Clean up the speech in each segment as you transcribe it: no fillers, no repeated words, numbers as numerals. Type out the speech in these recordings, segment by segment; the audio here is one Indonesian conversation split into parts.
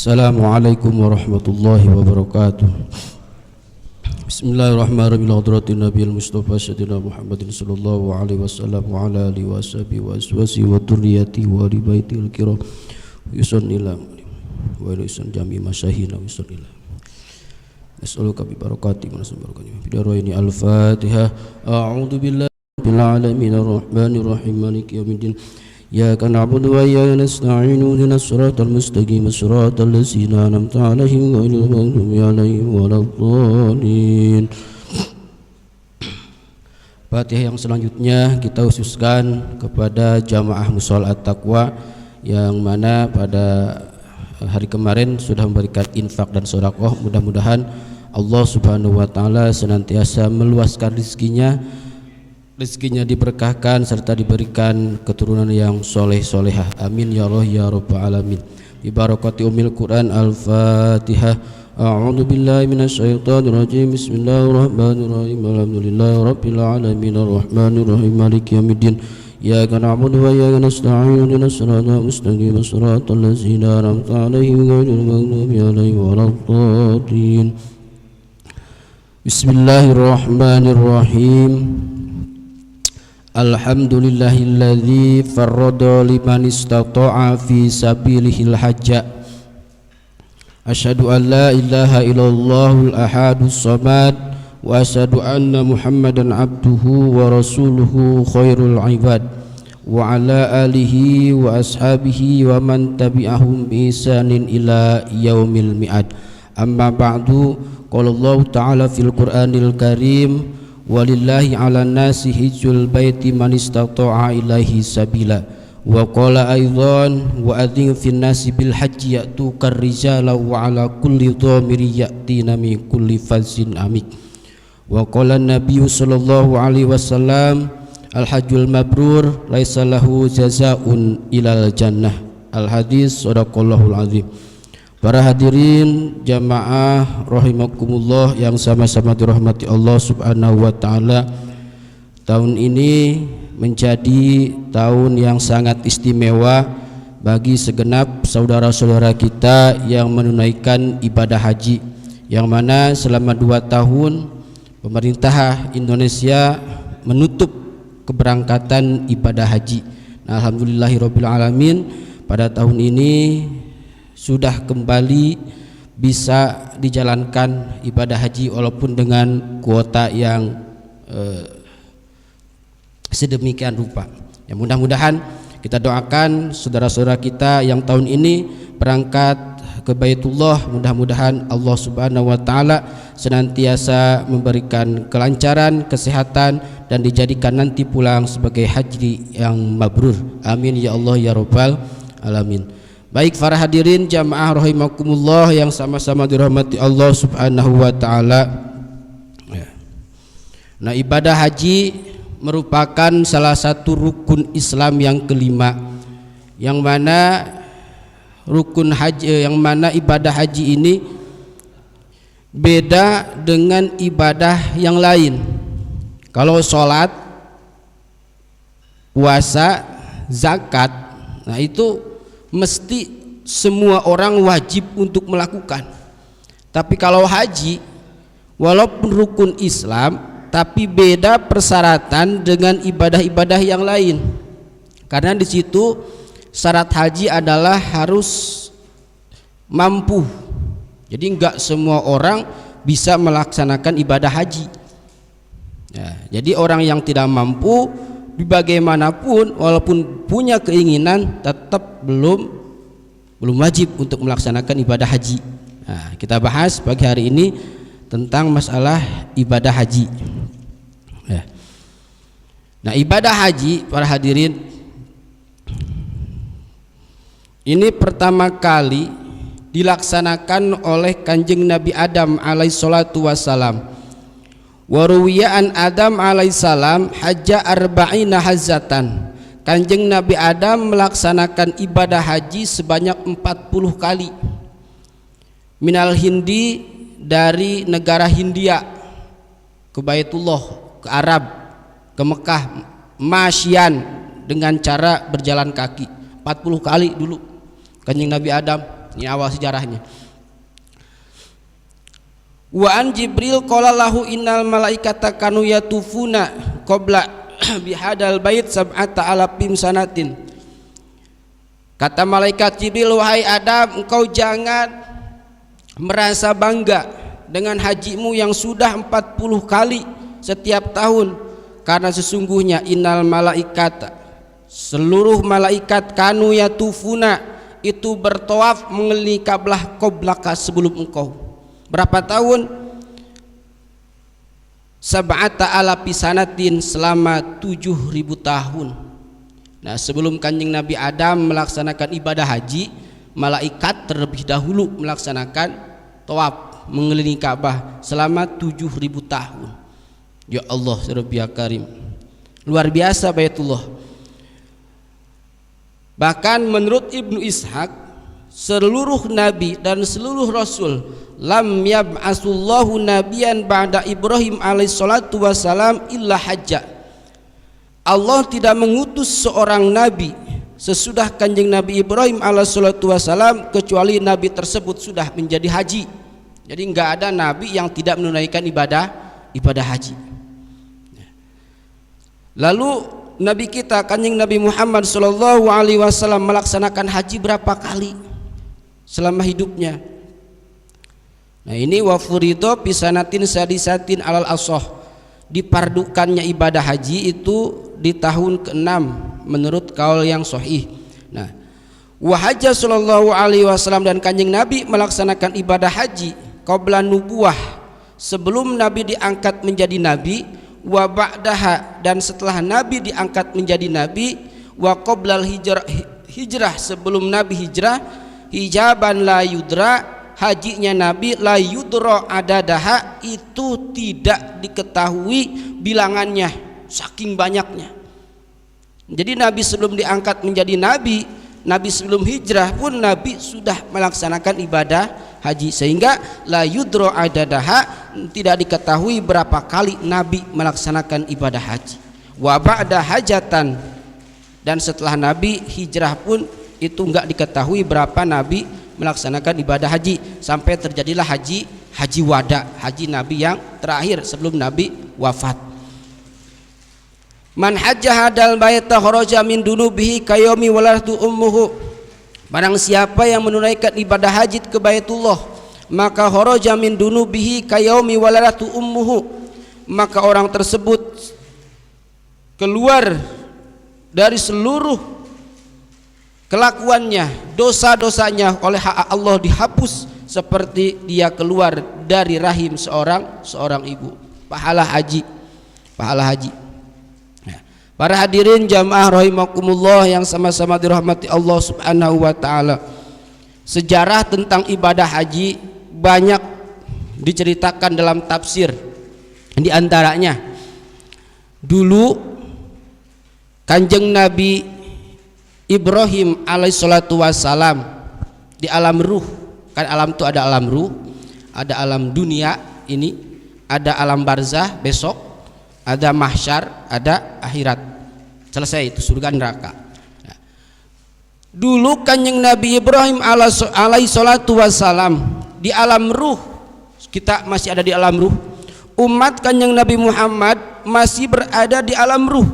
Assalamualaikum warahmatullahi wabarakatuh. Bismillahirrahmanirrahim. Hadratin Nabiyil Mustafa Sayyidina Muhammadin sallallahu alaihi wasallam wa ala alihi washabihi wa aswasi wa dzurriyyati wa ali baitil kiram. Yusannillah wa yusan jami masyahina yusannillah. Nas'aluka bi barakati wa nas'aluka bi darayni al-Fatihah. A'udzu billahi rabbil alamin arrahmanir rahim maliki yaumiddin. Iyyaka na'budu wa iyyaka nasta'in ihdinas siratal mustaqim siratal ladzina an'amta 'alaihim ghairil maghdubi 'alaihim waladdallin. Fatihah yang selanjutnya kita khususkan kepada jamaah Mushola At-Taqwa yang mana pada hari kemarin sudah memberikan infak dan sedekah. Mudah-mudahan Allah Subhanahu wa taala senantiasa meluaskan rezekinya diberkahkan serta diberikan keturunan yang soleh-solehah. Amin ya Allah ya rabbal alamin. Bi barakati ummil Quran. Al-Fatihah. A'udzu billahi minasyaitonir rajim. Bismillahirrahmanirrahim. Alhamdulillahi rabbil alamin arrahmanir rahim maliki yaumiddin. Iyyaka na'budu wa iyyaka nasta'in ihdinas siratal mustaqim siratal ladzina an'amta 'alaihim ghairil maghdubi 'alaihim waladdallin. Bismillahirrahmanirrahim. Alhamdulillahilladzi farrada liman istata'a fi sabilihil hajja. Asyhadu an la ilaha illallahul ahadus samad wa asyhadu anna Muhammadan abduhu wa rasuluhu khairul ibad wa ala alihi wa ashabihi wa man tabi'ahum bi ihsanin ila yaumil mi'ad. Amma ba'du, qala Allah ta'ala fil Qur'anil Karim, walillahi 'alan nasi hijjul baiti man istata'a ilaihi sabila. Wa qala aidan wa adzin fin nasi bil hajji ya'tukar rijala wa 'ala kulli dhamiri ya'tina min kulli fazin amik. Wa qala an-nabiy sallallahu alaihi wasallam al hajjul mabrur laisa lahu jazaa'un ilal jannah. Al hadis sadaqallahul azim. Para hadirin jamaah rahimakumullah yang sama-sama dirahmati Allah Subhanahu wa taala, tahun ini menjadi tahun yang sangat istimewa bagi segenap saudara-saudara kita yang menunaikan ibadah haji, yang mana selama 2 tahun pemerintah Indonesia menutup keberangkatan ibadah haji. Nah, alhamdulillahirabbil alamin, pada tahun ini sudah kembali bisa dijalankan ibadah haji walaupun dengan kuota yang sedemikian rupa. Ya, mudah-mudahan kita doakan saudara-saudara kita yang tahun ini berangkat ke Baitullah, mudah-mudahan Allah Subhanahu wa taala senantiasa memberikan kelancaran, kesehatan dan dijadikan nanti pulang sebagai haji yang mabrur. Amin ya Allah ya rabbal alamin. Baik para hadirin jamaah rahimakumullah yang sama-sama dirahmati Allah Subhanahu wa taala. Nah, ibadah haji merupakan salah satu rukun Islam yang kelima, yang mana ibadah haji ini beda dengan ibadah yang lain. Kalau sholat, puasa, zakat, nah itu mesti semua orang wajib untuk melakukan. Tapi kalau haji, walaupun rukun Islam, tapi beda persyaratan dengan ibadah-ibadah yang lain. Karena di situ syarat haji adalah harus mampu. Jadi enggak semua orang bisa melaksanakan ibadah haji. Ya, jadi orang yang tidak mampu bagaimanapun walaupun punya keinginan tetap belum wajib untuk melaksanakan ibadah haji. Nah, kita bahas pagi hari ini tentang masalah ibadah haji. Ya. Nah, ibadah haji para hadirin ini pertama kali dilaksanakan oleh Kanjeng Nabi Adam alaihissalatu wassalam. Waruwiya an Adam alaihissalam hajja arba'ina hajjatan. Kanjeng Nabi Adam melaksanakan ibadah haji sebanyak 40 kali. Minal Hindi, dari negara Hindia ke Baitullah, ke Arab, ke Mekah, masyian, dengan cara berjalan kaki 40 kali dulu Kanjeng Nabi Adam. Ini awal sejarahnya. Wa an Jibril qala lahu innal malaikata kanu yatufuna qabla bihadal bait sab'ata alafim sanatin. Kata malaikat Jibril, wahai Adam, engkau jangan merasa bangga dengan hajimu yang sudah 40 kali setiap tahun, karena sesungguhnya innal malaikata, seluruh malaikat, kanu yatufuna, itu bertawaf mengelilingi Ka'bah qoblaka, sebelum engkau. Berapa tahun? Sab'ata alafi sanatin, selama 7.000 tahun. Nah, sebelum Kanjeng Nabi Adam melaksanakan ibadah haji, malaikat terlebih dahulu melaksanakan tawaf mengelilingi Ka'bah selama 7.000 tahun. Ya Allah, ya Karim, luar biasa Baitullah. Bahkan menurut Ibnu Ishaq, seluruh nabi dan seluruh rasul, lam yab'asullahu nabiyan ba'da Ibrahim alaihissalatu wassalam illa hajja. Allah tidak mengutus seorang nabi sesudah Kanjeng Nabi Ibrahim alaihissalatu wassalam kecuali nabi tersebut sudah menjadi haji. Jadi enggak ada nabi yang tidak menunaikan ibadah haji. Lalu nabi kita Kanjeng Nabi Muhammad sallallahu alaihi wasallam melaksanakan haji berapa kali selama hidupnya? Nah, ini wa furido pisanatin sadisatin alal ashah, dipardukannya ibadah haji itu di tahun ke-6 menurut kaul yang sahih. Nah, wa hajja sallallahu alaihi wasallam, dan Kanjeng Nabi melaksanakan ibadah haji qabla nubuwah, sebelum Nabi diangkat menjadi nabi, wa ba'daha, dan setelah Nabi diangkat menjadi nabi, wa qoblal hijrah, sebelum Nabi hijrah, hijaban la yudra, hajinya Nabi la yudra adadaha, itu tidak diketahui bilangannya, saking banyaknya. Jadi Nabi sebelum diangkat menjadi nabi, Nabi sebelum hijrah pun Nabi sudah melaksanakan ibadah haji, sehingga la yudra adadaha, tidak diketahui berapa kali Nabi melaksanakan ibadah haji. Wa ba'da hajatan, dan setelah Nabi hijrah pun itu enggak diketahui berapa Nabi melaksanakan ibadah haji, sampai terjadilah haji wada, haji Nabi yang terakhir sebelum Nabi wafat. Man hajjah hadal baita kharaja min dunubihi kayomi waladatu ummuhu, barang siapa yang menunaikan ibadah haji ke Baitullah, maka kharaja min dunubihi kayomi waladatu ummuhu, maka orang tersebut keluar dari seluruh kelakuannya, dosa-dosanya oleh hak Allah dihapus seperti dia keluar dari rahim seorang ibu. Pahala haji. Nah, para hadirin jamaah rahimakumullah yang sama-sama dirahmati Allah Subhanahu wa taala. Sejarah tentang ibadah haji banyak diceritakan dalam tafsir. Di antaranya, dulu Kanjeng Nabi Ibrahim alaihissalatu wassalam di alam ruh, kan alam itu ada alam ruh, ada alam dunia ini, ada alam barzah besok, ada mahsyar, ada akhirat. Selesai itu surga neraka. Nah, dulu Kanjeng Nabi Ibrahim alaihissalatu wassalam di alam ruh, kita masih ada di alam ruh. Umat Kanjeng Nabi Muhammad masih berada di alam ruh.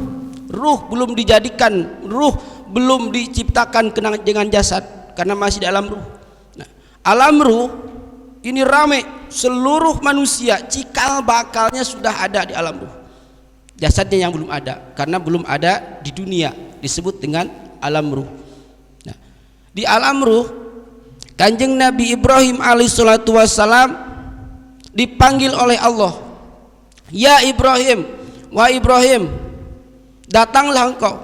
Ruh belum dijadikan, ruh belum diciptakan dengan jasad, karena masih di alam ruh. Nah, alam ruh ini ramai, seluruh manusia cikal bakalnya sudah ada di alam ruh. Jasadnya yang belum ada, karena belum ada di dunia, disebut dengan alam ruh. Nah, di alam ruh Kanjeng Nabi Ibrahim alaihissalatu wassalam dipanggil oleh Allah, ya Ibrahim, wahai Ibrahim, datanglah engkau.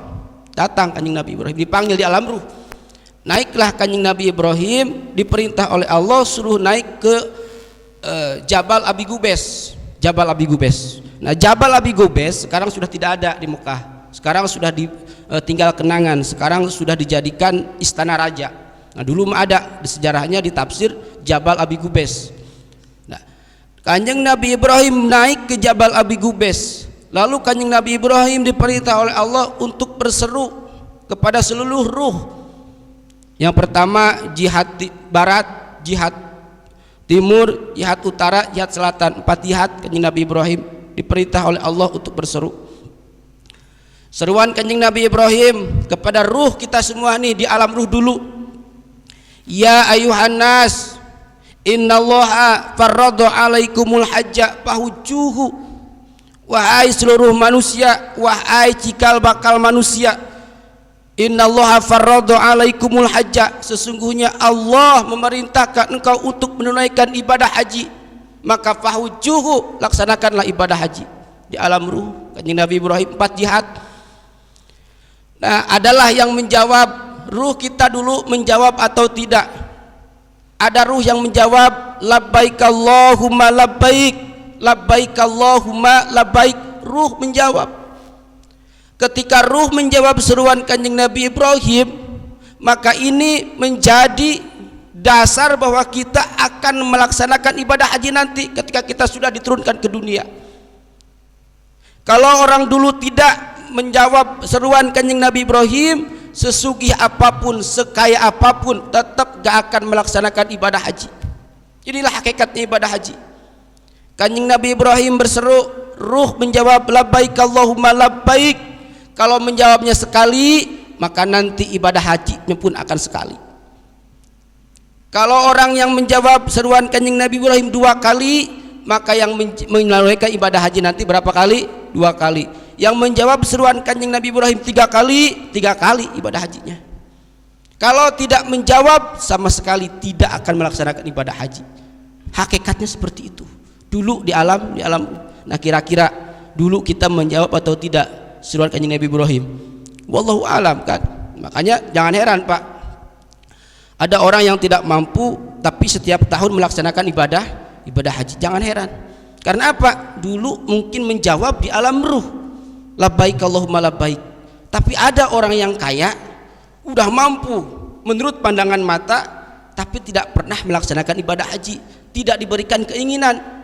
Datang Kanjeng Nabi Ibrahim, dipanggil di alam ruh. Naiklah Kanjeng Nabi Ibrahim, diperintah oleh Allah suruh naik ke Jabal Abi Gubes. Jabal Abi Gubes. Nah, Jabal Abi Gubes sekarang sudah tidak ada di Mekah. Sekarang sudah tinggal kenangan. Sekarang sudah dijadikan istana raja. Nah, dulu ada di sejarahnya, di tafsir Jabal Abi Gubes. Nah, Kanjeng Nabi Ibrahim naik ke Jabal Abi Gubes. Lalu Kanjeng Nabi Ibrahim diperintah oleh Allah untuk berseru kepada seluruh ruh Yang pertama jihad barat, jihad timur, jihad utara, jihad selatan. 4 jihad Kanjeng Nabi Ibrahim diperintah oleh Allah untuk berseru. Seruan Kanjeng Nabi Ibrahim kepada ruh kita semua nih di alam ruh dulu. Ya ayuhan nas, innallaha farrada alaikumul hajja fahujjuhu. Wahai seluruh manusia, wahai cikal bakal manusia, innallaha farrada alaikumul hajja, sesungguhnya Allah memerintahkan engkau untuk menunaikan ibadah haji, maka fahujjuhu, laksanakanlah ibadah haji. Di alam ruh Kanjeng Nabi Ibrahim 4 jihad. Nah, adalah yang menjawab, ruh kita dulu menjawab atau tidak. Ada ruh yang menjawab labbaik Allahumma labbaik, labbaik Allahumma labbaik. Ruh menjawab. Ketika ruh menjawab seruan Kanjeng Nabi Ibrahim, maka ini menjadi dasar bahwa kita akan melaksanakan ibadah haji nanti ketika kita sudah diturunkan ke dunia. Kalau orang dulu tidak menjawab seruan Kanjeng Nabi Ibrahim, sesugih apapun, sekaya apapun, tetap gak akan melaksanakan ibadah haji. Inilah hakikatnya ibadah haji. Kanjeng Nabi Ibrahim berseru, ruh menjawab labbaik Allahumma labbaik. Kalau menjawabnya sekali, maka nanti ibadah hajinya pun akan sekali. Kalau orang yang menjawab seruan Kanjeng Nabi Ibrahim 2 kali, maka yang menunaikan ibadah haji nanti berapa kali? 2 kali. Yang menjawab seruan Kanjeng Nabi Ibrahim 3 kali, 3 kali ibadah hajinya. Kalau tidak menjawab, sama sekali tidak akan melaksanakan ibadah haji. Hakikatnya seperti itu. Dulu di alam. Nah, kira-kira dulu kita menjawab atau tidak seruan Kanjeng Nabi Ibrahim? Wallahu alam kan. Makanya jangan heran Pak, ada orang yang tidak mampu tapi setiap tahun melaksanakan ibadah haji. Jangan heran. Karena apa? Dulu mungkin menjawab di alam ruh, labbaik Allahumma labbaik. Tapi ada orang yang kaya, udah mampu menurut pandangan mata, tapi tidak pernah melaksanakan ibadah haji, tidak diberikan keinginan.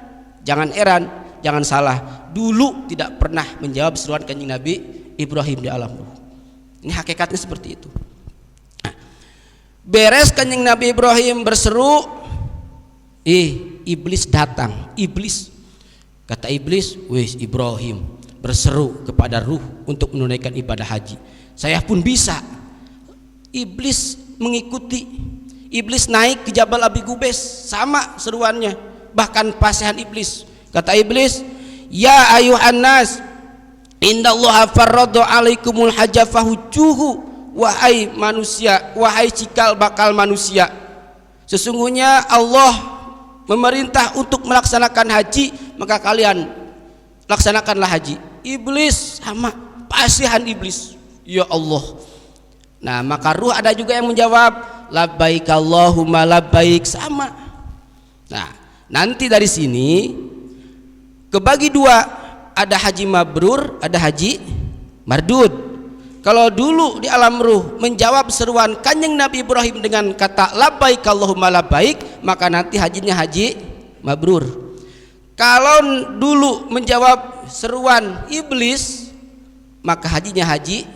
Jangan heran, jangan salah, dulu tidak pernah menjawab seruan Kanjeng Nabi Ibrahim di alam ruh. Ini hakikatnya seperti itu. Nah, beres Kanjeng Nabi Ibrahim berseru, iblis datang. Iblis, kata iblis, wis Ibrahim berseru kepada ruh untuk menunaikan ibadah haji, saya pun bisa. Iblis mengikuti. Iblis naik ke Jabal Abi Gubes, sama seruannya. Bahkan pasihan iblis. Kata iblis, ya ayuhan nas, innallaha farrada alaikumul hajja fahujjuhu. Wahai manusia, wahai cikal bakal manusia, sesungguhnya Allah memerintah untuk melaksanakan haji, maka kalian laksanakanlah haji. Iblis sama, pasihan iblis. Ya Allah. Nah, maka ruh ada juga yang menjawab labbaik Allahumma labbaik, sama. Nah, nanti dari sini kebagi 2, ada haji mabrur, ada haji mardud. Kalau dulu di alam ruh menjawab seruan Kanjeng Nabi Ibrahim dengan kata labbaik Allahumma labbaik, maka nanti hajinya haji mabrur. Kalau dulu menjawab seruan iblis, maka hajinya haji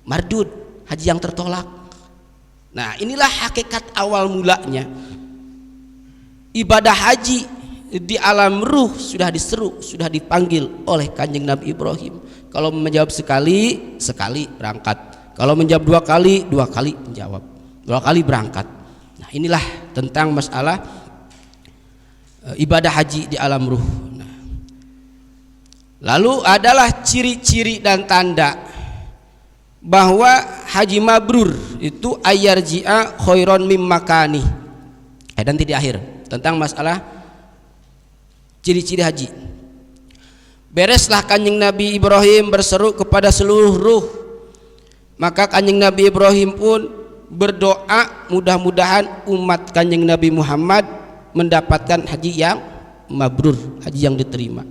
mardud, haji yang tertolak. Nah, inilah hakikat awal mulanya. Ibadah haji di alam ruh sudah diseru, sudah dipanggil oleh Kanjeng Nabi Ibrahim. Kalau menjawab sekali, sekali berangkat. Kalau menjawab 2 kali, 2 kali menjawab, 2 kali berangkat. Nah, inilah tentang masalah ibadah haji di alam ruh. Nah, lalu adalah ciri-ciri dan tanda bahwa haji mabrur itu ayarji'a khairon mim makani. Nanti di akhir tentang masalah ciri-ciri haji. Bereslah Kanjeng Nabi Ibrahim berseru kepada seluruh ruh, maka Kanjeng Nabi Ibrahim pun berdoa mudah-mudahan umat Kanjeng Nabi Muhammad mendapatkan haji yang mabrur, haji yang diterima.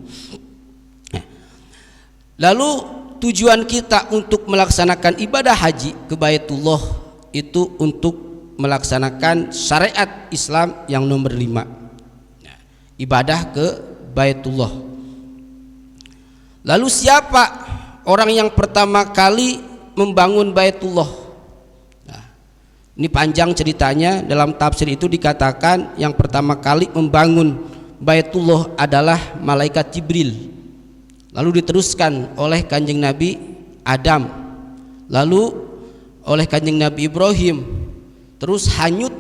Lalu tujuan kita untuk melaksanakan ibadah haji ke Baitullah itu untuk melaksanakan syariat Islam yang nomor 5, ibadah ke Baitullah. Lalu siapa orang yang pertama kali membangun Baitullah? Ini panjang ceritanya. Dalam tafsir itu dikatakan yang pertama kali membangun Baitullah adalah malaikat Jibril, lalu diteruskan oleh Kanjeng Nabi Adam, lalu oleh Kanjeng Nabi Ibrahim, terus hanyut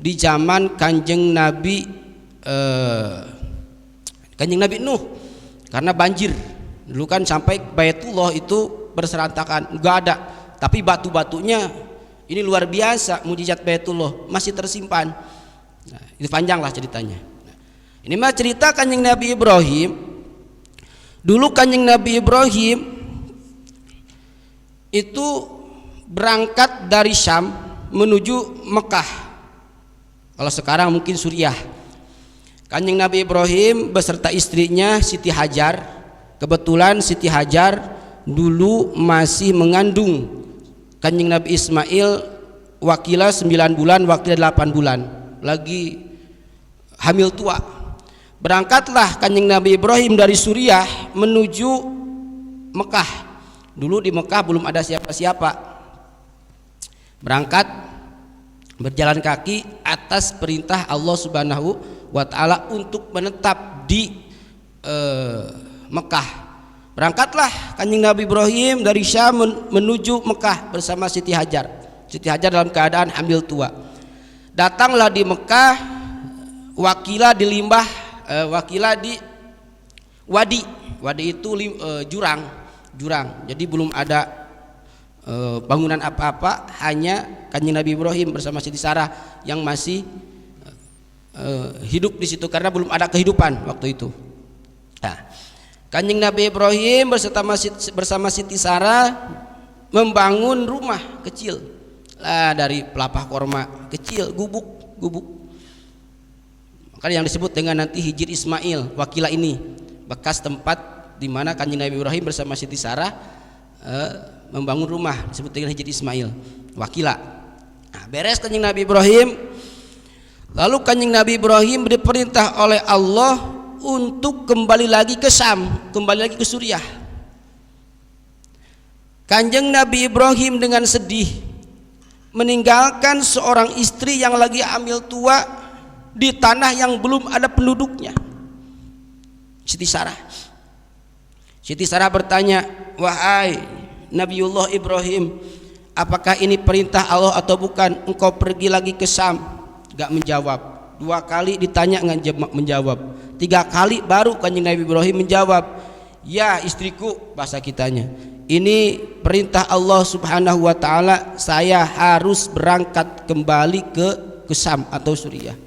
di zaman Kanjeng Nabi Nuh karena banjir. Dulu kan sampai Baitullah itu berserantakan, enggak ada, tapi batu-batunya ini luar biasa, mujizat Baitullah masih tersimpan. Nah, itu panjang lah ceritanya. Nah, ini mah cerita Kanjeng Nabi Ibrahim. Dulu Kanjeng Nabi Ibrahim itu berangkat dari Syam menuju Mekah. Kalau sekarang mungkin Suriah. Kanjeng Nabi Ibrahim beserta istrinya Siti Hajar. Kebetulan Siti Hajar dulu masih mengandung Kanjeng Nabi Ismail, Wakilah 9 bulan, Wakilah 8 bulan, lagi hamil tua. Berangkatlah Kanjeng Nabi Ibrahim dari Suriah menuju Mekah. Dulu di Mekah belum ada siapa-siapa. Berangkat berjalan kaki atas perintah Allah Subhanahu wa Ta'ala untuk menetap di Mekah. Berangkatlah Kanjeng Nabi Ibrahim dari Syam menuju Mekah bersama Siti Hajar. Siti Hajar dalam keadaan hamil tua. Datanglah di Mekah, Wakilah di limbah, Wakilah di wadi. Wadi itu jurang. Jadi belum ada bangunan apa-apa, hanya Kanjeng Nabi Ibrahim bersama Siti Sarah yang masih hidup di situ karena belum ada kehidupan waktu itu. Nah, Kanjeng Nabi Ibrahim bersama Siti Sarah membangun rumah kecil lah dari pelepah korma kecil, gubuk. Makanya yang disebut dengan nanti Hijir Ismail, Wakilah ini bekas tempat di mana Kanjeng Nabi Ibrahim bersama Siti Sarah membangun rumah disebut dengan Hijir Ismail, Wakilah. Nah, beres Kanjeng Nabi Ibrahim, lalu Kanjeng Nabi Ibrahim diperintah oleh Allah untuk kembali lagi ke Syam, kembali lagi ke Suriah. Kanjeng Nabi Ibrahim dengan sedih meninggalkan seorang istri yang lagi hamil tua di tanah yang belum ada penduduknya, Siti Sarah. Siti Sarah bertanya, "Wahai Nabiullah Ibrahim, apakah ini perintah Allah atau bukan? Engkau pergi lagi ke Syam." Gak menjawab. 2 kali ditanya nggak menjawab. 3 kali baru Kanjeng Nabi Ibrahim menjawab, "Ya istriku," bahasa kitanya, "ini perintah Allah Subhanahu wa Ta'ala, saya harus berangkat kembali ke Syam atau Suriah."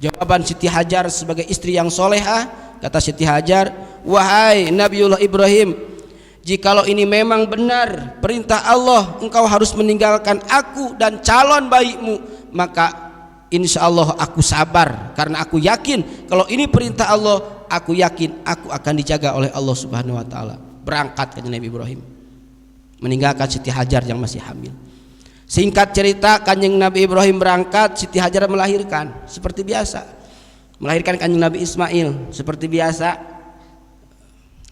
Jawaban Siti Hajar sebagai istri yang solehah, kata Siti Hajar, "Wahai Nabiullah Ibrahim, jikalau ini memang benar perintah Allah, engkau harus meninggalkan aku dan calon bayimu, maka insya Allah aku sabar, karena aku yakin kalau ini perintah Allah, aku yakin aku akan dijaga oleh Allah Subhanahu wa Ta'ala." Berangkat Kanjeng Nabi Ibrahim meninggalkan Siti Hajar yang masih hamil. Singkat cerita, Kanjeng Nabi Ibrahim berangkat, Siti Hajar melahirkan seperti biasa, melahirkan Kanjeng Nabi Ismail seperti biasa,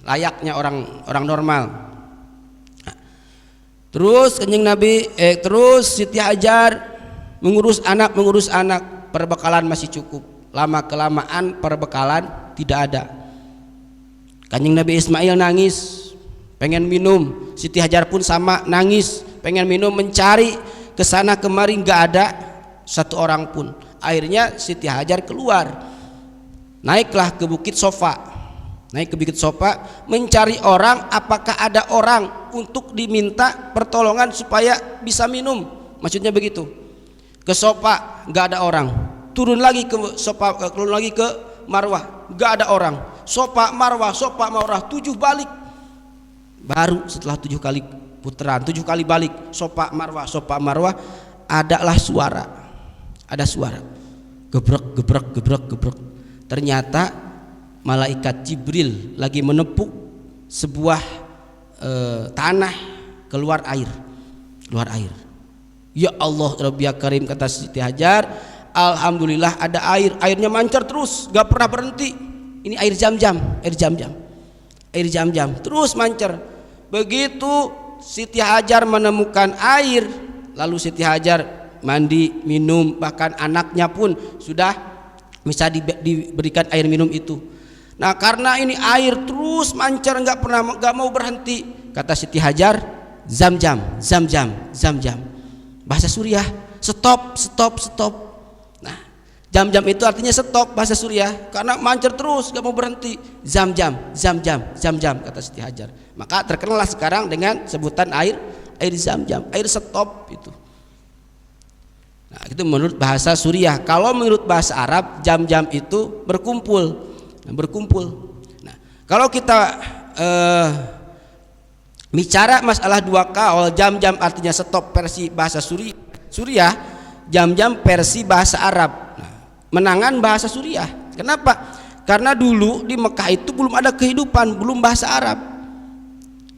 layaknya orang normal. Terus Kanjeng Nabi terus Siti Hajar mengurus anak, perbekalan masih cukup. Lama kelamaan perbekalan tidak ada. Kanjeng Nabi Ismail nangis, pengen minum. Siti Hajar pun sama, nangis, pengen minum, mencari kesana kemari, nggak ada satu orang pun. Akhirnya Siti Hajar keluar, naiklah ke Bukit Sofa. Naik ke Bukit Sofa mencari orang, apakah ada orang untuk diminta pertolongan supaya bisa minum, maksudnya begitu. Ke Sofa nggak ada orang, turun lagi ke Sofa, turun lagi ke Marwah, nggak ada orang. Sofa Marwah, 7 balik. Baru setelah 7 kali putaran, 7 kali balik, Sofa Marwah, adalah suara, ada suara, gebrek. Ternyata malaikat Jibril lagi menepuk sebuah tanah, keluar air. Ya Allah Rabbi Karim, kata Siti Hajar, alhamdulillah ada air, airnya mancar terus, gak pernah berhenti. Ini air jam-jam terus mancar. Begitu Siti Hajar menemukan air, lalu Siti Hajar mandi, minum, bahkan anaknya pun sudah bisa diberikan air minum itu. Nah, karena ini air terus mancar nggak mau berhenti, kata Siti Hajar, Zam-zam, Zam-zam, Zam-zam. Bahasa Suriah, stop, stop, stop. Nah, Zam-zam itu artinya stop bahasa Suriah, karena mancar terus nggak mau berhenti. Zam-zam, Zam-zam, Zam-zam, kata Siti Hajar. Maka terkenallah sekarang dengan sebutan air Zam-zam, air stop itu. Nah, itu menurut bahasa Suriah. Kalau menurut bahasa Arab, jam-jam itu berkumpul. Nah, kalau kita bicara masalah dua kaul, jam-jam artinya stop versi bahasa Suriah, jam-jam versi bahasa Arab. Nah, menangan bahasa Suriah. Kenapa? Karena dulu di Mekah itu belum ada kehidupan, belum bahasa Arab.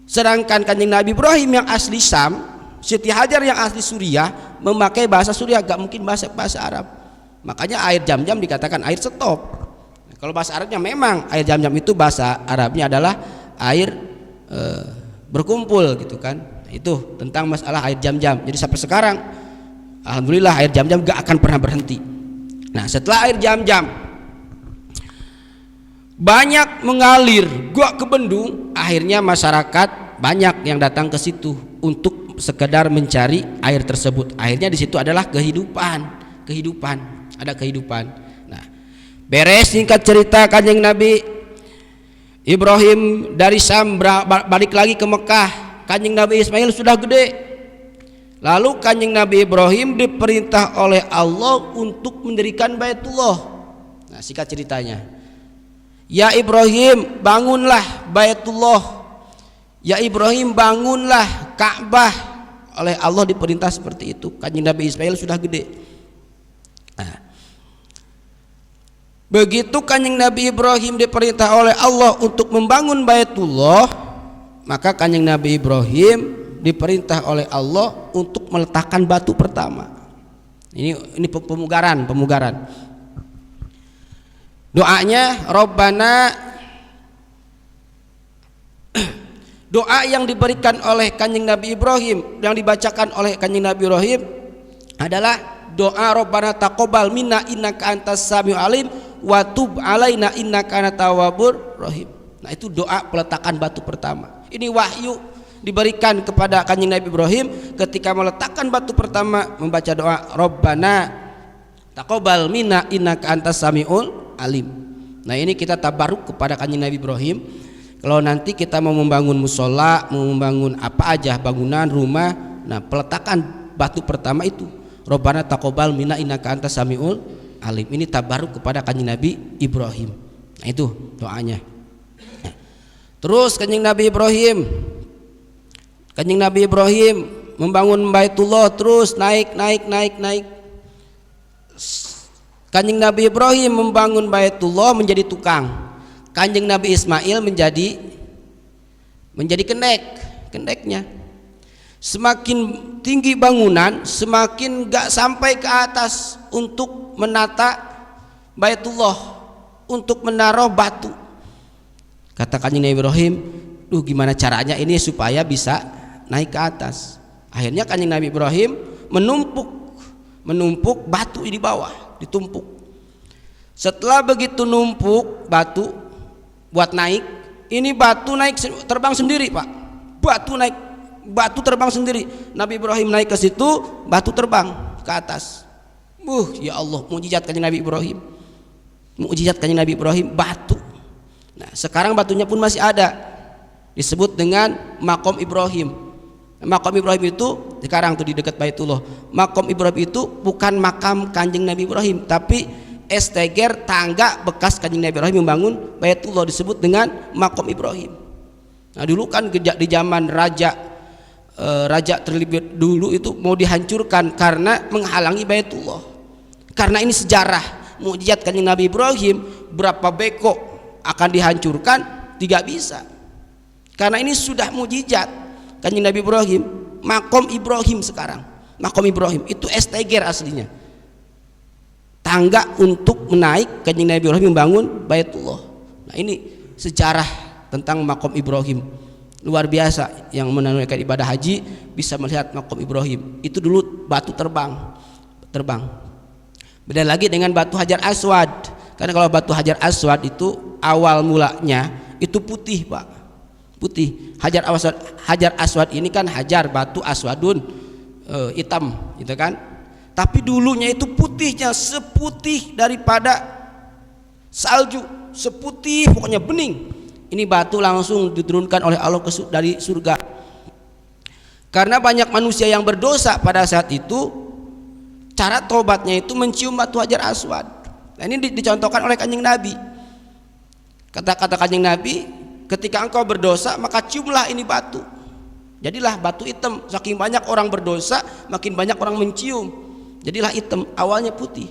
Sedangkan Kanjeng Nabi Ibrahim yang asli Syam, Siti Hajar yang asli Suriah memakai bahasa Suriah, gak mungkin bahasa Arab. Makanya air jam-jam dikatakan air stop. Kalau bahasa Arabnya memang air jam-jam itu bahasa Arabnya adalah air berkumpul gitu kan. Itu tentang masalah air jam-jam. Jadi sampai sekarang alhamdulillah air jam-jam gak akan pernah berhenti. Nah, setelah air jam-jam banyak mengalir gua ke bendung, akhirnya masyarakat banyak yang datang ke situ untuk sekedar mencari air tersebut. Akhirnya di situ adalah kehidupan, ada kehidupan. Nah, beres singkat cerita, Kanjeng Nabi Ibrahim dari Syam balik lagi ke Mekah. Kanjeng Nabi Ismail sudah gede. Lalu Kanjeng Nabi Ibrahim diperintah oleh Allah untuk mendirikan Baitullah. Nah, singkat ceritanya, ya Ibrahim, bangunlah Baitullah. Ya Ibrahim, bangunlah Ka'bah. Oleh Allah diperintah seperti itu. Kanjeng Nabi Ismail sudah gede. Nah, begitu Kanjeng Nabi Ibrahim diperintah oleh Allah untuk membangun Baitullah, maka Kanjeng Nabi Ibrahim diperintah oleh Allah untuk meletakkan batu pertama. Ini pemugaran. Doanya Rabbana, doa yang diberikan oleh Kanjeng Nabi Ibrahim, yang dibacakan oleh Kanjeng Nabi Ibrahim adalah doa Rabbana taqabbal minna innaka antas samiul alim wa tub alaina innaka antat tawwabur rahim. Nah, itu doa peletakan batu pertama. Ini wahyu diberikan kepada Kanjeng Nabi Ibrahim ketika meletakkan batu pertama, membaca doa Rabbana taqabbal minna innaka antas samiul alim. Nah, ini kita tabaruk kepada Kanjeng Nabi Ibrahim. Kalau nanti kita mau membangun musola, mau membangun apa aja, bangunan, rumah, nah peletakan batu pertama itu Rabbana taqabbal minna innaka antas samiul alim. Ini tabaruk kepada Kanjeng Nabi Ibrahim. Nah, itu doanya. Terus Kanjeng Nabi Ibrahim membangun Baitullah, terus naik. Kanjeng Nabi Ibrahim membangun Baitullah menjadi tukang. Kanjeng Nabi Ismail menjadi kendeknya. Semakin tinggi bangunan, semakin gak sampai ke atas untuk menata Baitullah, untuk menaruh batu. Kata Kanjeng Nabi Ibrahim, gimana caranya ini supaya bisa naik ke atas. Akhirnya Kanjeng Nabi Ibrahim menumpuk batu di bawah, ditumpuk. Setelah begitu numpuk batu buat naik, ini batu naik terbang sendiri, Pak. Batu terbang sendiri. Nabi Ibrahim naik ke situ, batu terbang ke atas. Ya Allah, mukjizat Kanjeng Nabi Ibrahim. Batu. Nah, sekarang batunya pun masih ada. Disebut dengan Maqam Ibrahim. Maqam Ibrahim itu sekarang tuh di dekat Baitullah. Maqam Ibrahim itu bukan makam Kanjeng Nabi Ibrahim, tapi esteger tangga bekas Kanjeng Nabi Ibrahim membangun Baitullah, disebut dengan Maqam Ibrahim. Nah, dulu kan di zaman raja terlebih dulu itu mau dihancurkan karena menghalangi Baitullah. Karena ini sejarah mukjizat Kanjeng Nabi Ibrahim, berapa beko akan dihancurkan tidak bisa. Karena ini sudah mukjizat Kanjeng Nabi Ibrahim, Maqam Ibrahim sekarang. Maqam Ibrahim itu esteger aslinya. Tangga untuk menaik Kanjeng Nabi Ibrahim membangun Baitullah. Nah, ini sejarah tentang Maqam Ibrahim. luar biasa yang menunaikan ibadah haji bisa melihat makom Ibrahim. Itu dulu batu terbang. Beda lagi dengan batu Hajar Aswad. Karena kalau batu Hajar Aswad itu awal mulanya itu putih, Pak. Putih. Hajar Aswad ini kan hajar, batu aswadun, hitam, gitu kan. Tapi dulunya itu putihnya seputih daripada salju, seputih pokoknya bening. Ini batu langsung diturunkan oleh Allah dari surga. Karena banyak manusia yang berdosa pada saat itu, cara tobatnya itu mencium batu Hajar Aswad. Nah, ini dicontohkan oleh Kanjeng Nabi. Kata-kata Kanjeng Nabi, ketika engkau berdosa maka ciumlah ini batu. Jadilah batu hitam. Saking banyak orang berdosa, makin banyak orang mencium. Jadilah hitam, awalnya putih.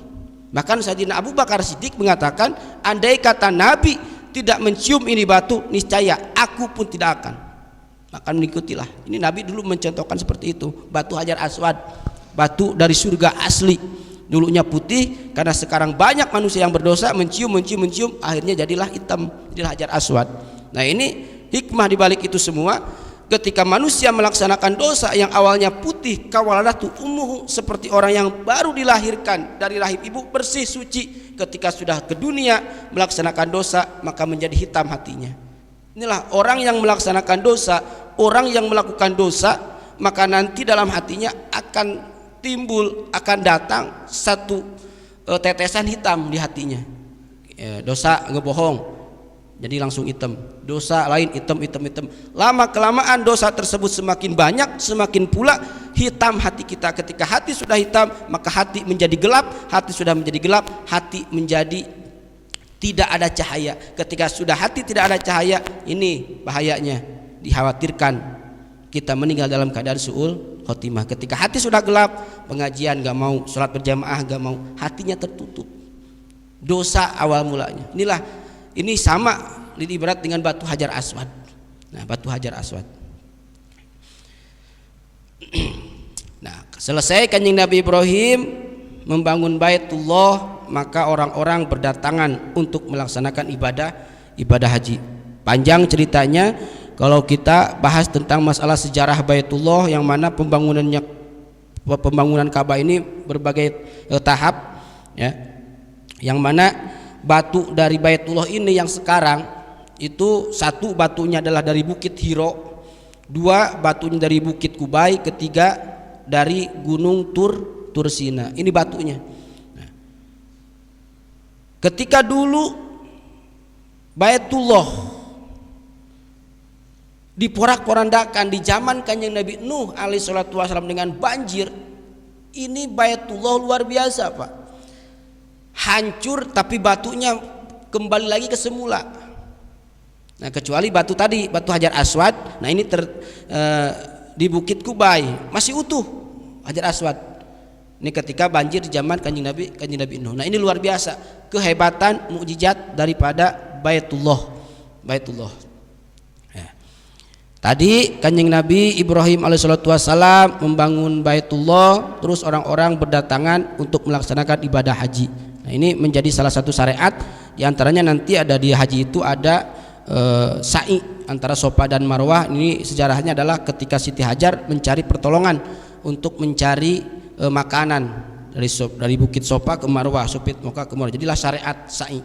Bahkan Sayyidina Abu Bakar Siddiq mengatakan, andai kata Nabi tidak mencium ini batu, niscaya aku pun tidak akan. Maka mengikutilah. Ini Nabi dulu mencontohkan seperti itu. Batu Hajar Aswad, batu dari surga asli. Dulunya putih, karena sekarang banyak manusia yang berdosa, mencium, akhirnya jadilah hitam, jadilah Hajar Aswad. Nah, ini hikmah dibalik itu semua. Ketika manusia melaksanakan dosa yang awalnya putih, kawaladatu ummuhu, seperti orang yang baru dilahirkan dari rahim ibu, bersih suci. Ketika sudah ke dunia melaksanakan dosa, maka menjadi hitam hatinya. Inilah orang yang melaksanakan dosa, orang yang melakukan dosa, maka nanti dalam hatinya akan timbul, akan datang satu tetesan hitam di hatinya. Dosa ngebohong, jadi langsung hitam. Dosa lain hitam. Lama kelamaan dosa tersebut semakin banyak, semakin pula hitam hati kita. Ketika hati sudah hitam, maka hati menjadi gelap. Hati sudah menjadi gelap, hati menjadi tidak ada cahaya. Ketika sudah hati tidak ada cahaya, ini bahayanya, dikhawatirkan kita meninggal dalam keadaan su'ul khotimah. Ketika hati sudah gelap, pengajian gak mau, sholat berjamaah gak mau, hatinya tertutup. Dosa awal mulanya. Ini sama ibarat dengan batu Hajar Aswad. Nah, batu Hajar Aswad. Nah, selesai Kanjeng Nabi Ibrahim membangun Baitullah, maka orang-orang berdatangan untuk melaksanakan ibadah haji. Panjang ceritanya. Kalau kita bahas tentang masalah sejarah Baitullah, yang mana pembangunan Ka'bah ini berbagai tahap, ya. Yang mana batu dari Baitullah ini yang sekarang itu, satu batunya adalah dari Bukit Hiro, dua batunya dari Bukit Kubai, ketiga dari Gunung Tur Sina. Ini batunya. Nah, ketika dulu Baitullah diporak-porandakan di zaman Kanjeng Nabi Nuh alaihi salatu wasallam dengan banjir, ini Baitullah luar biasa, Pak. Hancur, tapi batunya kembali lagi ke semula. Nah, kecuali batu tadi, batu Hajar Aswad. Nah, ini di Bukit Kubai masih utuh Hajar Aswad. Ini ketika banjir di zaman Kanjeng Nabi Nuh. Nah, ini luar biasa kehebatan mukjizat daripada Baitullah. Tadi Kanjeng Nabi Ibrahim alaihissalatu wassalam membangun Baitullah, terus orang-orang berdatangan untuk melaksanakan ibadah haji. Nah, ini menjadi salah satu syariat. Di antaranya nanti ada di haji itu ada sa'i antara Safa dan Marwah. Ini sejarahnya adalah ketika Siti Hajar mencari pertolongan untuk mencari makanan dari Bukit Safa ke Marwah, Bukit Moka ke Marwah. Jadilah syariat sa'i.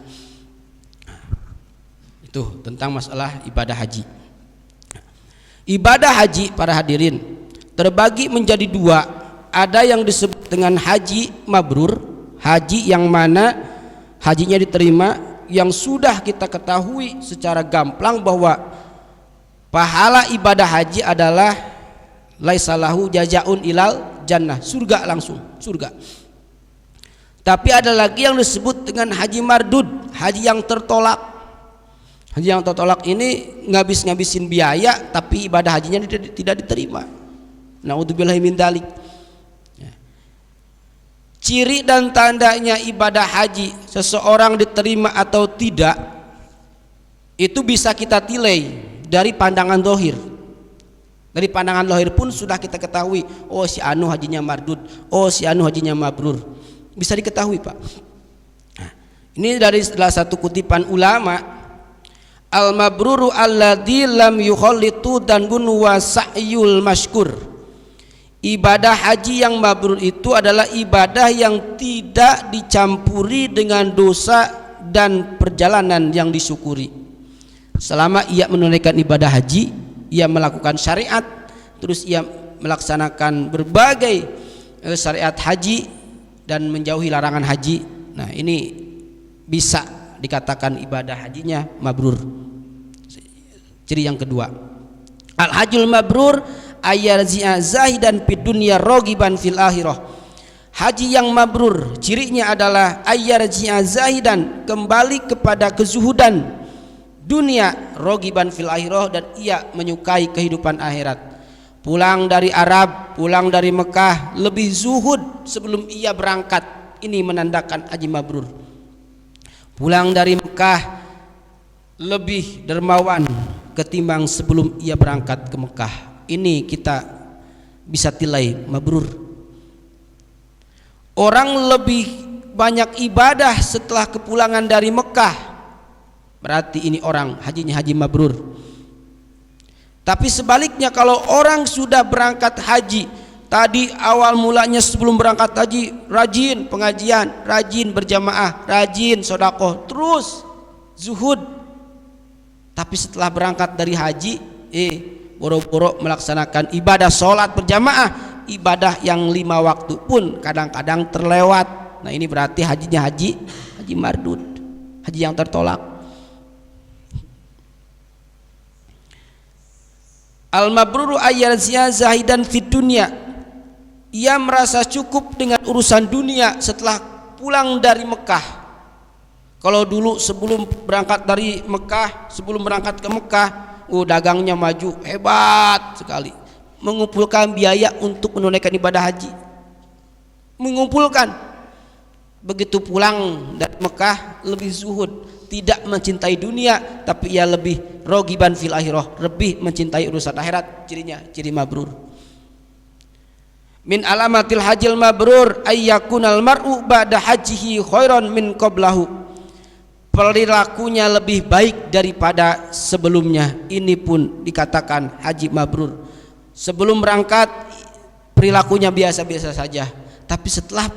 Itu tentang masalah ibadah haji. Ibadah haji, para hadirin, terbagi menjadi dua. Ada yang disebut dengan haji mabrur, haji yang mana hajinya diterima, yang sudah kita ketahui secara gamblang bahwa pahala ibadah haji adalah laisalahu jazaun ilal jannah, surga langsung, surga. Tapi ada lagi yang disebut dengan haji mardud, haji yang tertolak. Haji yang tertolak ini ngabisin biaya, tapi ibadah hajinya tidak diterima. Naudzubillahi min dzalik. Ciri dan tandanya ibadah haji seseorang diterima atau tidak itu bisa kita nilai dari pandangan zahir. Dari pandangan zahir pun sudah kita ketahui, oh si anu hajinya mardud, oh si anu hajinya mabrur. Bisa diketahui, Pak. Nah, ini dari salah satu kutipan ulama. Al-mabruru alladzi lam yukhallitu danbun wa sa'yul mashkur. Ibadah haji yang mabrur itu adalah ibadah yang tidak dicampuri dengan dosa dan perjalanan yang disyukuri. Selama ia menunaikan ibadah haji, ia melakukan syariat, terus ia melaksanakan berbagai syariat haji dan menjauhi larangan haji. Nah, ini bisa dikatakan ibadah hajinya mabrur. Ciri yang kedua, al-hajjul mabrur ayyarzi'a zahidan fid dunya ragiban fil akhirah. Haji yang mabrur cirinya adalah ayyarzi'a zahidan, kembali kepada kezuhudan dunia, ragiban fil akhirah, dan ia menyukai kehidupan akhirat. Pulang dari Arab, pulang dari Mekah lebih zuhud sebelum ia berangkat. Ini menandakan haji mabrur. Pulang dari Mekah lebih dermawan ketimbang sebelum ia berangkat ke Mekah. Ini kita bisa tilai mabrur. Orang lebih banyak ibadah setelah kepulangan dari Mekah, berarti ini orang hajinya haji mabrur. Tapi sebaliknya, kalau orang sudah berangkat haji, tadi awal mulanya sebelum berangkat haji rajin pengajian, rajin berjamaah, rajin sedekah, terus zuhud. Tapi setelah berangkat dari haji, boro-boro melaksanakan ibadah sholat berjamaah, ibadah yang 5 waktu pun kadang-kadang terlewat. Nah, ini berarti hajinya haji mardud, haji yang tertolak. Al-mabruru ayyarzi'a zahidan fid dunya. Ia merasa cukup dengan urusan dunia setelah pulang dari Mekah. Kalau dulu sebelum berangkat dari Mekah, sebelum berangkat ke Mekah, dagangnya maju, hebat sekali, mengumpulkan biaya untuk menunaikan ibadah haji, mengumpulkan. Begitu pulang dari Mekah lebih zuhud, tidak mencintai dunia, tapi ia lebih rogiban fil akhirah, lebih mencintai urusan akhirat. Cirinya ciri mabrur. Min alamatil hajil mabrur ayyakunal mar'u ba'da hajihi khairan min qablahu. Perilakunya lebih baik daripada sebelumnya. Ini pun dikatakan haji mabrur. Sebelum berangkat perilakunya biasa-biasa saja, tapi setelah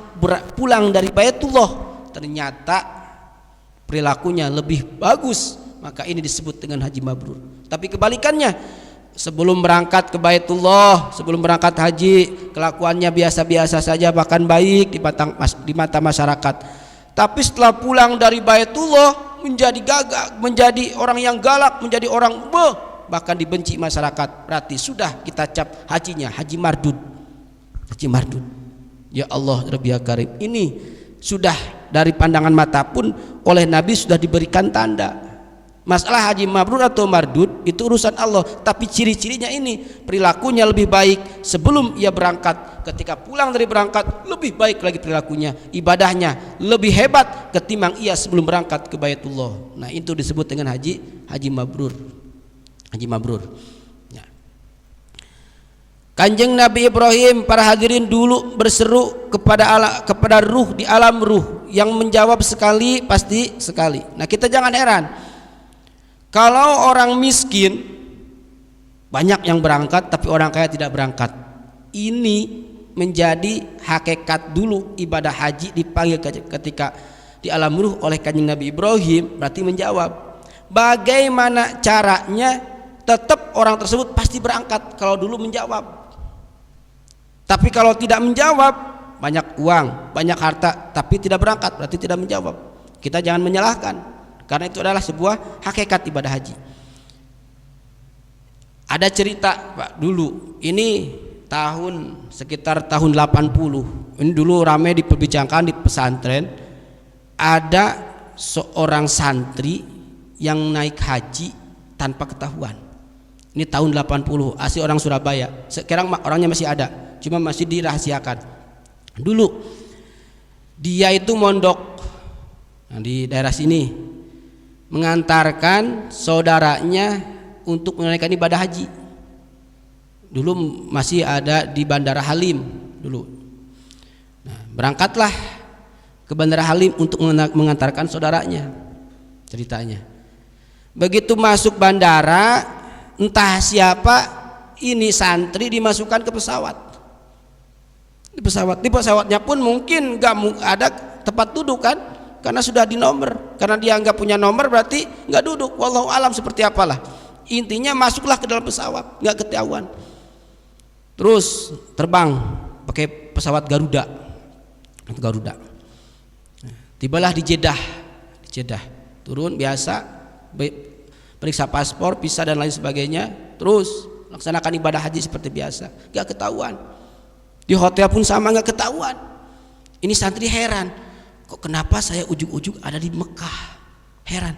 pulang dari Baitullah ternyata perilakunya lebih bagus, maka ini disebut dengan haji mabrur. Tapi kebalikannya, sebelum berangkat ke Baitullah, sebelum berangkat haji, kelakuannya biasa-biasa saja, bahkan baik di mata masyarakat. Tapi setelah pulang dari Baitullah menjadi gagah, menjadi orang yang galak, menjadi orang bahkan dibenci masyarakat. Berarti sudah kita cap hajinya haji mardud. Haji mardud. Ya Allah Rabbi ya Karim, ini sudah dari pandangan mata pun oleh Nabi sudah diberikan tanda. Masalah haji mabrur atau mardud itu urusan Allah, tapi ciri-cirinya ini, perilakunya lebih baik sebelum ia berangkat, ketika pulang dari berangkat lebih baik lagi perilakunya, ibadahnya lebih hebat ketimbang ia sebelum berangkat ke Baitullah. Nah, itu disebut dengan haji mabrur. Haji mabrur. Ya. Kanjeng Nabi Ibrahim, para hadirin, dulu berseru kepada ruh di alam ruh, yang menjawab sekali pasti sekali. Nah, kita jangan heran kalau orang miskin banyak yang berangkat tapi orang kaya tidak berangkat. Ini menjadi hakikat dulu ibadah haji dipanggil ketika di alam ruh oleh Kanjeng Nabi Ibrahim, berarti menjawab. Bagaimana caranya? Tetap orang tersebut pasti berangkat kalau dulu menjawab. Tapi kalau tidak menjawab, banyak uang, banyak harta tapi tidak berangkat, berarti tidak menjawab. Kita jangan menyalahkan, karena itu adalah sebuah hakikat ibadah haji. Ada cerita Pak, dulu ini sekitar tahun 80, ini dulu ramai diperbincangkan di pesantren. Ada seorang santri yang naik haji tanpa ketahuan. Ini tahun 80, asli orang Surabaya. Sekarang orangnya masih ada, cuma masih dirahasiakan. Dulu dia itu mondok di daerah sini, mengantarkan saudaranya untuk menunaikan ibadah haji. Dulu masih ada di Bandara Halim dulu. Nah, berangkatlah ke Bandara Halim untuk mengantarkan saudaranya. Ceritanya, Begitu masuk bandara, entah siapa ini santri dimasukkan ke pesawat. Di pesawatnya pun mungkin nggak ada tempat duduk kan, karena sudah di nomor. Karena dia nggak punya nomor berarti nggak duduk. Wallahu alam seperti apalah. Intinya masuklah ke dalam pesawat, nggak ketahuan. Terus terbang pakai pesawat Garuda. Tibalah di Jeddah. Turun biasa, periksa paspor, visa dan lain sebagainya, terus laksanakan ibadah haji seperti biasa, gak ketahuan. Di hotel pun sama, gak ketahuan. Ini santri heran, kok kenapa saya ujug-ujug ada di Mekah, heran.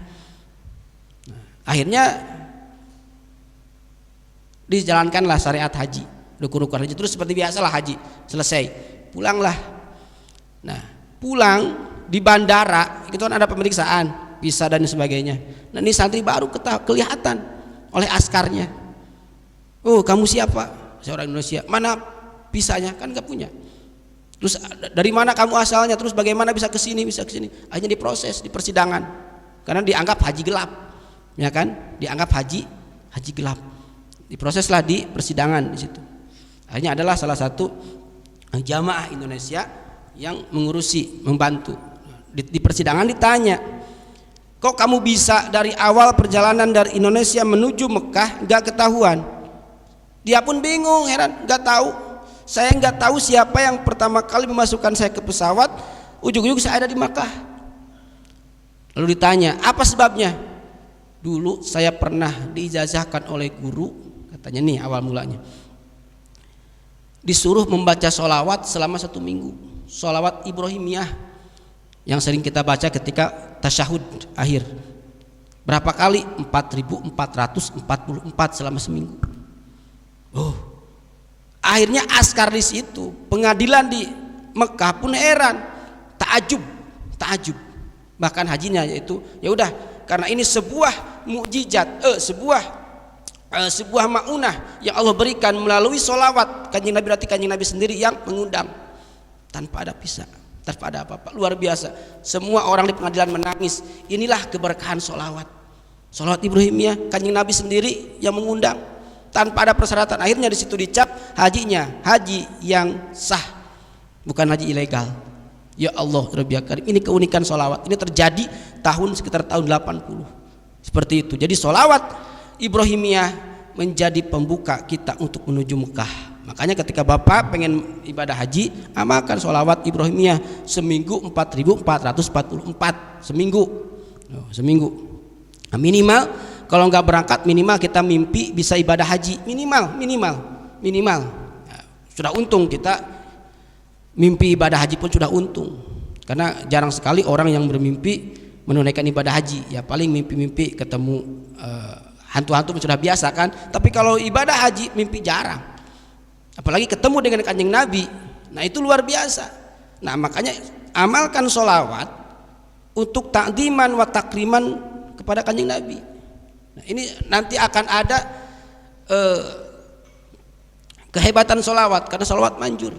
Akhirnya dijalankanlah syariat haji, rukun-rukun haji, terus seperti biasalah haji selesai, pulanglah. Nah, pulang di bandara itu kan ada pemeriksaan visa dan sebagainya. Nah, ini santri baru kelihatan oleh askarnya. Oh, kamu siapa? Saya orang Indonesia. Mana visanya? Kan nggak punya. Terus dari mana kamu asalnya? Terus bagaimana bisa ke sini? Hanya diproses di persidangan. Karena dianggap haji gelap. Ya kan? Dianggap haji gelap. Diproseslah di persidangan di situ. Akhirnya adalah salah satu jamaah Indonesia yang mengurusi, membantu. Di persidangan ditanya, kok kamu bisa dari awal perjalanan dari Indonesia menuju Mekah gak ketahuan? Dia pun bingung, heran, gak tahu. Saya gak tahu siapa yang pertama kali memasukkan saya ke pesawat. Ujung-ujung saya ada di Mekah. Lalu ditanya, apa sebabnya? Dulu saya pernah diijazahkan oleh guru, katanya nih awal mulanya, disuruh membaca sholawat selama 1 minggu, sholawat Ibrahimiyah yang sering kita baca ketika tasyahud akhir. Berapa kali? 4.444 selama seminggu. Oh, akhirnya askar di situ, pengadilan di Mekah pun heran, takjub. Bahkan hajinya yaitu, ya udah, karena ini sebuah mukjizat, sebuah maunah yang Allah berikan melalui sholawat Kanjeng Nabi, berarti Kanjeng Nabi sendiri yang mengundang tanpa ada pisah, tanpa ada apa-apa. Luar biasa. Semua orang di pengadilan menangis. Inilah keberkahan sholawat Ibrahimiyah, Kanjeng Nabi sendiri yang mengundang tanpa ada persyaratan. Akhirnya di situ dicap hajinya haji yang sah, bukan haji ilegal. Ya Allah, Rabbi Karim, ini keunikan sholawat. Ini terjadi sekitar tahun 80 seperti itu. Jadi sholawat Ibrahimiyah menjadi pembuka kita untuk menuju Mekah. Makanya ketika Bapak pengen ibadah haji, amalkan sholawat Ibrahimiyah seminggu 4.444 seminggu. Nah, minimal kalau nggak berangkat, minimal kita mimpi bisa ibadah haji, minimal. Nah, sudah untung kita mimpi ibadah haji pun sudah untung. Karena jarang sekali orang yang bermimpi menunaikan ibadah haji. Ya paling mimpi-mimpi ketemu hantu-hantu sudah biasa kan. Tapi kalau ibadah haji mimpi jarang. Apalagi ketemu dengan Kanjeng Nabi, nah itu luar biasa. Nah makanya amalkan sholawat untuk takdiman wa takriman kepada Kanjeng Nabi. Nah ini nanti akan ada kehebatan sholawat, karena sholawat manjur.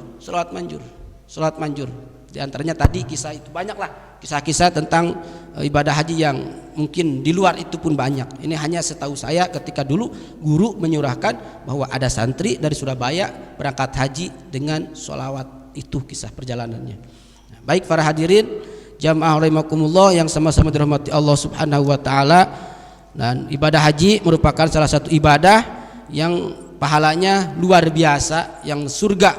Di antaranya tadi kisah itu, banyaklah kisah-kisah tentang ibadah haji yang mungkin di luar itu pun banyak. Ini hanya setahu saya ketika dulu guru menyurahkan bahwa ada santri dari Surabaya berangkat haji dengan sholawat, itu kisah perjalanannya. Nah, baik para hadirin jamaah rahimakumullah yang sama-sama dirahmati Allah Subhanahu wa taala, dan ibadah haji merupakan salah satu ibadah yang pahalanya luar biasa, yang surga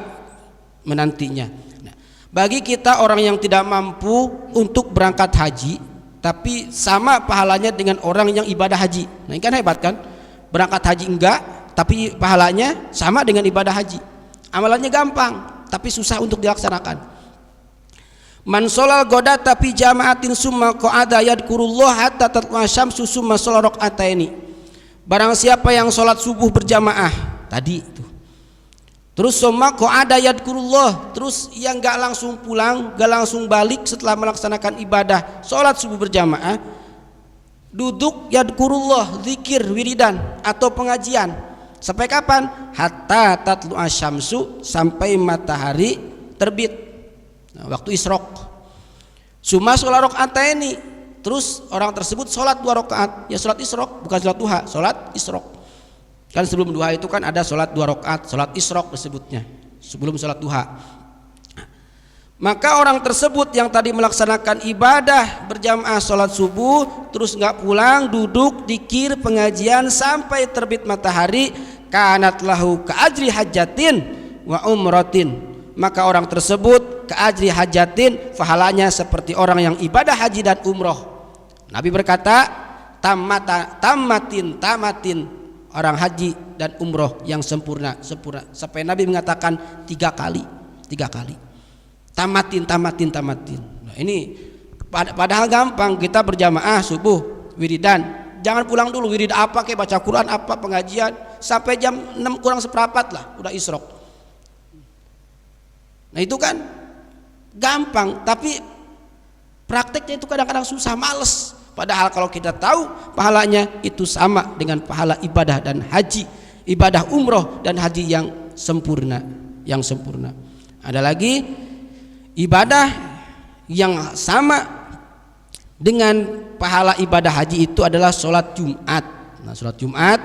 menantinya. Bagi kita orang yang tidak mampu untuk berangkat haji, tapi sama pahalanya dengan orang yang ibadah haji. Nah ini kan hebat kan? Berangkat haji enggak, tapi pahalanya sama dengan ibadah haji. Amalannya gampang, tapi susah untuk dilaksanakan. Man sholal godata fi jama'atin summa qa'ada yadkurullah hatta tatlu'a syamsu summa sholal rak'ataini. Barang siapa yang sholat subuh berjamaah tadi itu, terus summa qa'ada yadkurullah, terus yang gak langsung pulang, gak langsung balik setelah melaksanakan ibadah sholat subuh berjamaah, duduk yadkurullah, zikir, wiridan atau pengajian sampai kapan? Hatta tatlu'a syamsu, sampai matahari terbit. Nah, waktu isrok. Summa sholal rak'ataini, terus orang tersebut sholat 2 rakaat, ya sholat isyraq, bukan sholat duha, sholat isyraq. Kan sebelum duha itu kan ada sholat 2 rakaat, sholat isyraq disebutnya, sebelum sholat duha. Maka orang tersebut yang tadi melaksanakan ibadah berjamaah sholat subuh terus nggak pulang, duduk dikir pengajian sampai terbit matahari, kanat lahu ka'ajri hajatin wa umratin, maka orang tersebut ka'ajri hajatin, pahalanya seperti orang yang ibadah haji dan umroh. Nabi berkata tamatin orang haji dan umroh yang sempurna, sampai Nabi mengatakan 3 kali. Tamatin. Nah, ini padahal gampang, kita berjamaah subuh wiridan, jangan pulang dulu, wirid apa kayak baca Quran apa pengajian sampai jam 6 kurang seperempat lah udah isyraq. Nah itu kan gampang, tapi prakteknya itu kadang-kadang susah, males. Padahal kalau kita tahu pahalanya itu sama dengan pahala ibadah dan haji, ibadah umroh dan haji yang sempurna. Ada lagi ibadah yang sama dengan pahala ibadah haji itu adalah sholat Jumat. Nah, sholat Jumat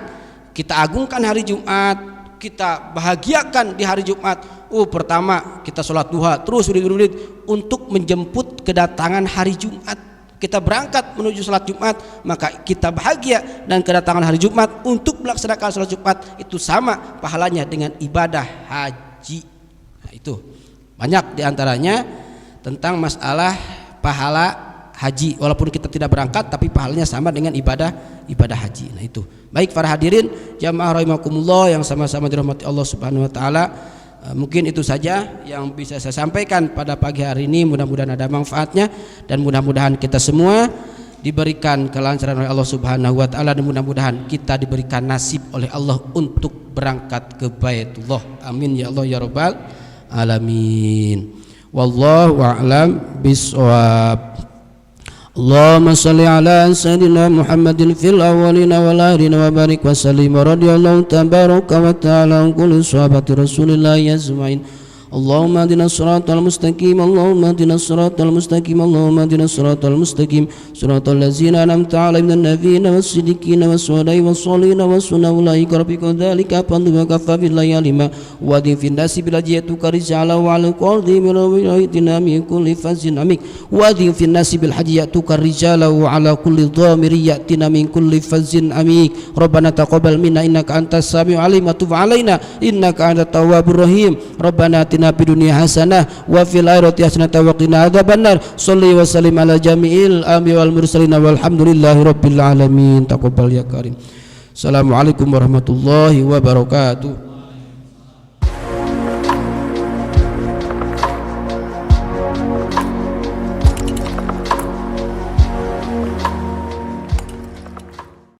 kita agungkan hari Jumat, kita bahagiakan di hari Jumat. Pertama kita sholat duha, terus wirid untuk menjemput kedatangan hari Jumat. Kita berangkat menuju sholat Jumat, maka kita bahagia dan kedatangan hari Jumat untuk melaksanakan sholat Jumat itu sama pahalanya dengan ibadah haji. Nah, itu banyak diantaranya tentang masalah pahala haji, walaupun kita tidak berangkat tapi pahalanya sama dengan ibadah haji. Nah itu. Baik para hadirin jamaah rahimakumullah yang sama-sama dirahmati Allah Subhanahu wa taala, mungkin itu saja yang bisa saya sampaikan pada pagi hari ini. Mudah-mudahan ada manfaatnya dan mudah-mudahan kita semua diberikan kelancaran oleh Allah Subhanahu wa taala, dan mudah-mudahan kita diberikan nasib oleh Allah untuk berangkat ke Baitullah. Amin ya Allah ya rabbal alamin. Wallahu a'lam bishawab. Allahumma salli ala sayyidina Muhammadin fil awwalina wal akhirin wa barik wa sallim wa radiyallahu tabaraka wa ta'ala an kulli sahabati Rasulillah ajmain. Allahumma hadina siratal mustaqim, Allahumma hadina siratal mustaqim, Allahumma hadina siratal mustaqim, siratal ladzina an'amta 'alaihim minan nabiyyin was-siddiqin was-syuhada'i was-shalihin was-sunna ulaika rabbika dzalika fadlu wa kafa billahi alima wa di fin nasi bil ajiyatu karijala wa al qalbi min rawiyatina min kulli fazin amik wa di fin nasi bil hajiyatu karijala wa ala kulli dhamiriyatina min kulli fazin amik. Rabbana taqabbal minna innaka antas samiul alim wa tub 'alaina innaka antat tawwabur rahim. Rabbana fid dunya hasanah wa fil akhirati hasanah wa qina adzabannar. Shalli wa sallim ala jami'il anbiya wal mursalin walhamdulillahi rabbil alamin. Taqabbal ya karim. Assalamualaikum warahmatullahi wabarakatuh.